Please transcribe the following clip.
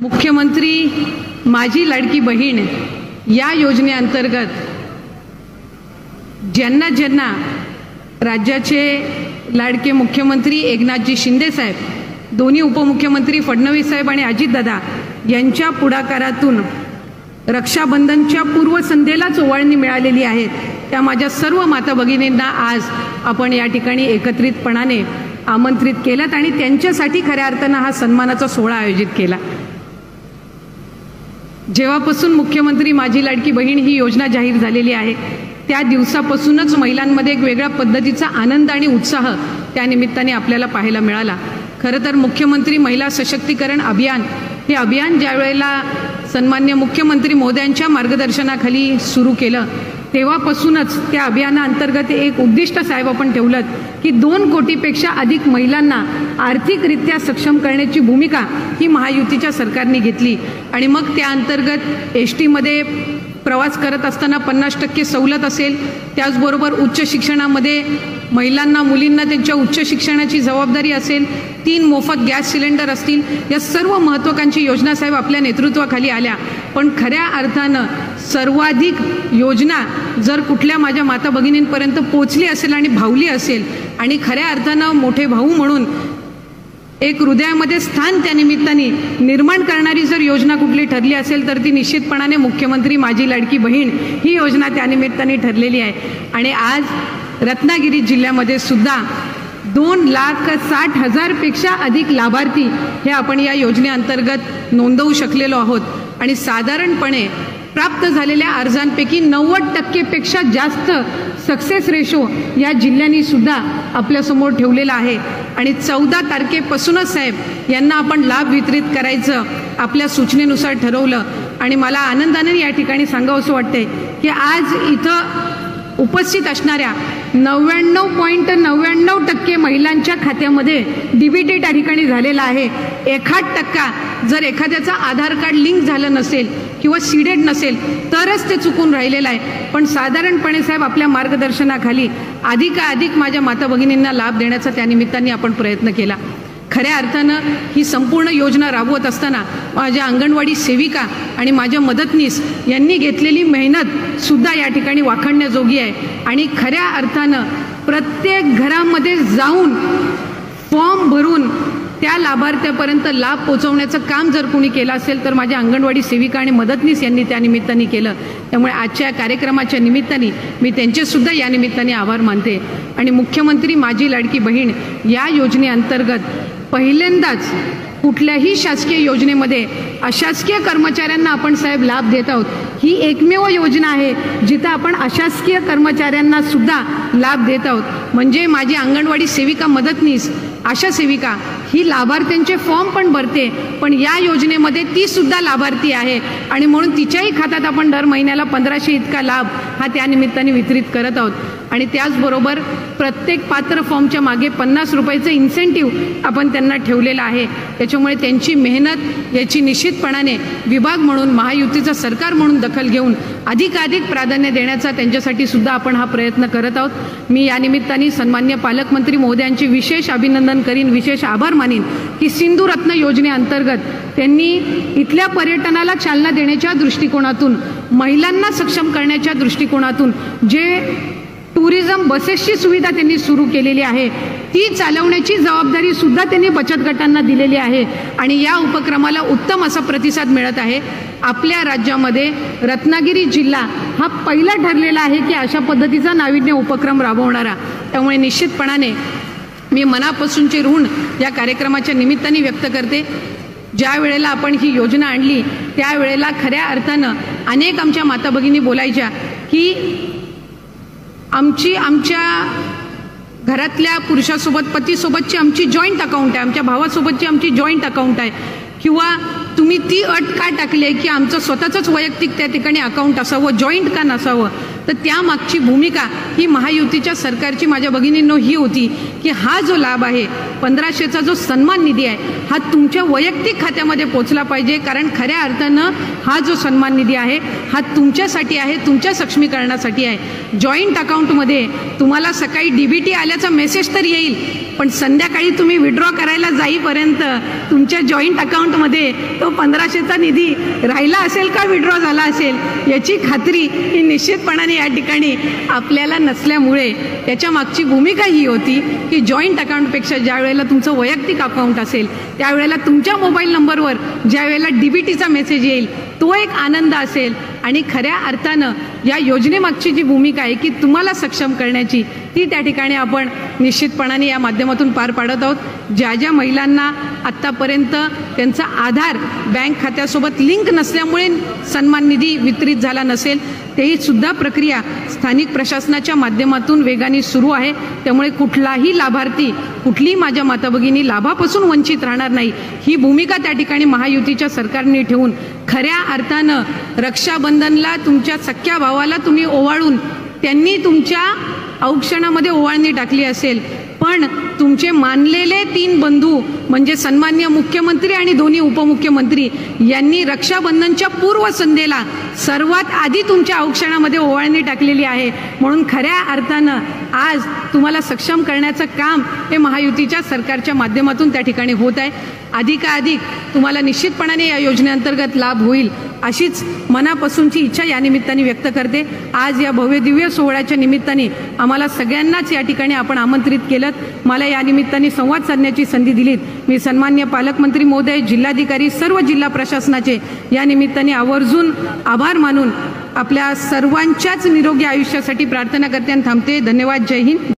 मुख्यमंत्री माझी लाडकी बहीण या योजनेअंतर्गत ज्यांना ज्यांना राज्याचे लाडके मुख्यमंत्री एकनाथजी शिंदे साहेब, दोन्ही उपमुख्यमंत्री फडणवीस साहेब आणि अजितदादा यांच्या पुढाकारातून रक्षाबंधनच्या पूर्वसंध्येलाच ओवाळणी मिळालेली आहे, त्या माझ्या सर्व माता भगिनींना आज आपण या ठिकाणी एकत्रितपणाने आमंत्रित केलं आणि त्यांच्यासाठी खऱ्या अर्थानं हा सन्मानाचा सोहळा आयोजित केला। जेव्हापासून मुख्यमंत्री माझी लाडकी बहीण ही योजना जाहीर झालेली आहे त्या दिवसापासूनच महिलांमध्ये एक वेगळ्या पद्धतीचा आनंद आणि उत्साह त्या निमित्ताने आपल्याला पाहायला मिळाला। खरं तर मुख्यमंत्री महिला सशक्तीकरण अभियान हे अभियान ज्या वेळेला सन्मान्य मुख्यमंत्री महोदयांच्या मार्गदर्शनाखाली सुरू केलं तेव्हापासूनच त्या अभियानाअंतर्गत एक उद्दिष्ट साहेब आपण ठेवलं की 2 कोटीपेक्षा अधिक महिलांना आर्थिकरित्या सक्षम करण्याची भूमिका ही महायुतीच्या सरकारने घेतली आणि मग त्या अंतर्गत एसटी मध्ये प्रवास करत असताना 50% सवलत असेल, त्याचबरोबर उच्च शिक्षणामध्ये महिलांना मुलींना त्यांच्या उच्च शिक्षणाची जबाबदारी असेल, 3 मोफत गॅस सिलेंडर असतील, या सर्व महत्त्वाकांक्षी योजना साहेब आपल्या नेतृत्वाखाली आल्या। पण खऱ्या अर्थानं सर्वाधिक योजना जर कुठल्या माझ्या माता भगिनींपर्यंत पोहोचली असेल आणि भावली असेल आणि खऱ्या अर्थानं मोठे भाऊ म्हणून एक हृदयामध्ये स्थान त्या निमित्ताने निर्माण करणारी जर योजना कुठली ठरली असेल तर ती निश्चितपणाने मुख्यमंत्री माझी लाडकी बहीण ही योजना त्या निमित्ताने ठरलेली आहे। आणि आज रत्नागिरी जिल्ह्यामध्ये सुद्धा 2,60,000 पेक्षा अधिक लाभार्थी हे आपण या योजनेअंतर्गत नोंदवू शकलेलो आहोत आणि साधारणपणे प्राप्त झालेल्या अर्जांपैकी 90% पेक्षा जास्त सक्सेस रेशो या जिल्ह्यांनी सुद्धा आपल्यासमोर ठेवलेला आहे आणि 14 तारखेपासूनच साहेब यांना आपण लाभ वितरित करायचं आपल्या सूचनेनुसार ठरवलं। आणि मला आनंदाने या ठिकाणी सांगावंसं वाटतंय की आज इथं उपस्थित असणाऱ्या 99.99% महिलांच्या खात्यामध्ये डीबीटी त्या ठिकाणी झालेला आहे। 1% जर एखाद्याचा आधार कार्ड लिंक झालं नसेल किंवा सीडेड नसेल तरच ते चुकून राहिलेलं आहे। पण साधारणपणे साहेब आपल्या मार्गदर्शनाखाली अधिकाधिक माझ्या माता भगिनींना लाभ देण्याचा त्या निमित्ताने आपण प्रयत्न केला। खऱ्या अर्थानं ही संपूर्ण योजना राबवत असताना माझ्या अंगणवाडी सेविका आणि माझ्या मदतनीस यांनी घेतलेली मेहनत सुद्धा या ठिकाणी वाखाणण्याजोगी आहे आणि खऱ्या अर्थानं प्रत्येक घरामध्ये जाऊन फॉर्म भरून त्या लाभार्थ्यापर्यंत लाभ पोहोचवण्याचं काम जर कोणी केलं असेल तर माझ्या अंगणवाडी सेविका आणि मदतनीस यांनी त्या निमित्ताने केलं। त्यामुळे आजच्या कार्यक्रमाच्या निमित्ताने मी त्यांचेसुद्धा या निमित्ताने आभार मानते। आणि मुख्यमंत्री माझी लाडकी बहीण या योजनेअंतर्गत पहिल्यांदाच कुठल्याही शासकीय योजनेमध्ये अशासकीय कर्मचाऱ्यांना आपण साहेब लाभ देत आहोत। ही एकमेव योजना आहे जिथं आपण अशासकीय कर्मचाऱ्यांना सुद्धा लाभ देत आहोत। म्हणजे माझी अंगणवाडी सेविका मदतनीस आशा सेविका ही लाभार्थ्यांचे फॉर्म पण भरते, पण या योजनेमध्ये ती सुद्धा लाभार्थी आहे आणि म्हणून तिच्याही खात्यात आपण दर महिन्याला 1500 इतका लाभ हा त्या निमित्ताने वितरित करत आहोत। आणि त्याचबरोबर प्रत्येक पात्र फॉर्मच्या मागे 50 रुपयाचं इन्सेंटिव्ह आपण त्यांना ठेवलेलं आहे। त्याच्यामुळे त्यांची मेहनत याची निश्चितपणाने विभाग म्हणून महायुतीचं सरकार म्हणून दखल घेऊन अधिकाधिक प्राधान्य देण्याचा त्यांच्यासाठी सुद्धा आपण हा प्रयत्न करत आहोत। मी या निमित्ताने सन्मान्य पालकमंत्री महोदयांचे विशेष अभिनंदन करीन, विशेष आभार मानीन की सिंधुरत्न योजनेअंतर्गत त्यांनी इथल्या पर्यटनाला चालना देण्याच्या दृष्टिकोनातून, महिलांना सक्षम करण्याच्या दृष्टिकोनातून जे टुरिझम बसेसची सुविधा त्यांनी सुरू केलेली आहे ती चालवण्याची जबाबदारी सुद्धा त्यांनी बचत गटांना दिलेली आहे आणि या उपक्रमाला उत्तम असा प्रतिसाद मिळत आहे। आपल्या राज्यामध्ये रत्नागिरी जिल्हा हा पहिला ठरलेला आहे की अशा पद्धतीचा नाविन्य उपक्रम राबवणारा। त्यामुळे निश्चितपणाने मी मनापासूनचे ऋण या कार्यक्रमाच्या निमित्ताने व्यक्त करते। ज्या वेळेला आपण ही योजना आणली त्यावेळेला खऱ्या अर्थानं अनेक आमच्या माता भगिनी बोलायच्या की आमच्या घरातल्या पुरुषासोबत पतीसोबतची आमची जॉईंट अकाउंट आहे, आमच्या भावासोबतची आमची जॉईंट अकाउंट आहे, किंवा तुम्ही ती अट का टाकली आहे की आमचं स्वतःचंच वैयक्तिक त्या ठिकाणी अकाउंट असावं, जॉईंट का नसावं। तर त्यामागची भूमिका ही महायुतीच्या सरकारची माझ्या भगिनींनो ही होती की हा जो लाभ आहे 1500चा जो सन्मान निधी आहे हा तुमच्या वैयक्तिक खात्यामध्ये पोचला पाहिजे, कारण खऱ्या अर्थानं हा जो सन्मान निधी आहे हा तुमच्यासाठी आहे, तुमच्या सक्षमीकरणासाठी आहे। जॉईंट अकाउंटमध्ये तुम्हाला सकाळी डीबीटी आल्याचा मेसेज तर येईल पण संध्याकाळी तुम्ही विड्रॉ करायला जाईपर्यंत तुमच्या जॉईंट अकाउंटमध्ये तो 1500चा निधी राहिला असेल का विड्रॉ झाला असेल याची खात्री ही निश्चितपणाने या ठिकाणी आपल्याला नसल्यामुळे त्याच्या मागची भूमिका ही होती की जॉईंट अकाउंटपेक्षा ज्या वेळेला तुमचं वैयक्तिक अकाउंट असेल त्यावेळेला तुमच्या मोबाईल नंबरवर ज्या वेळेला DBTचा मेसेज येईल तो एक आनंद असेल आणि खऱ्या अर्थानं या योजनेमागची जी भूमिका आहे की तुम्हाला सक्षम करण्याची ती त्या ठिकाणी आपण निश्चितपणाने या माध्यमातून पार पाडत आहोत। ज्या ज्या महिलांना आत्तापर्यंत त्यांचा आधार बँक खात्यासोबत लिंक नसल्यामुळे सन्मान निधी वितरित झाला नसेल तेही सुद्धा प्रक्रिया स्थानिक प्रशासनाच्या माध्यमातून वेगाने सुरू आहे। त्यामुळे कुठलाही लाभार्थी कुठलीही माझ्या माता भगिनी लाभापासून वंचित राहणार नाही ही भूमिका त्या ठिकाणी महायुतीच्या सरकारने ठेवून खऱ्या अर्थानं रक्षाबंधनला तुमच्या सख्या भावाला तुम्ही ओवाळून त्यांनी तुमच्या औक्षणामध्ये ओवाळणी टाकली असेल पण तुमचे मानलेले 3 बंधू म्हणजे सन्माननीय मुख्यमंत्री आणि दोन्ही उपमुख्यमंत्री यांनी रक्षाबंधनच्या पूर्वसंध्येला सर्वात आधी तुमच्या औक्षणामध्ये ओवाळणी टाकलेली आहे। म्हणून खऱ्या अर्थानं आज तुम्हाला सक्षम करण्याचं काम हे महायुतीच्या सरकारच्या माध्यमातून त्या ठिकाणी होत आहे। अधिकाधिक तुम्हाला निश्चितपणाने या योजनेअंतर्गत लाभ होईल अशीच मनापासूनची इच्छा या निमित्ताने व्यक्त करते। आज या भव्य दिव्य सोहळ्याच्या निमित्ताने आम्हाला सगळ्यांनाच या ठिकाणी आपण आमंत्रित केलं। मला या निमित्ताने संवाद साधण्याची संधी दिलीत मी सन्माननीय पालकमंत्री महोदय जिल्हाधिकारी सर्व जिल्हा प्रशासनाचे या निमित्ताने आवर्जून आभार मानून आपल्या सर्वांच्याच निरोगी आयुष्यासाठी प्रार्थना करते आणि थांबते। धन्यवाद। जय हिंद।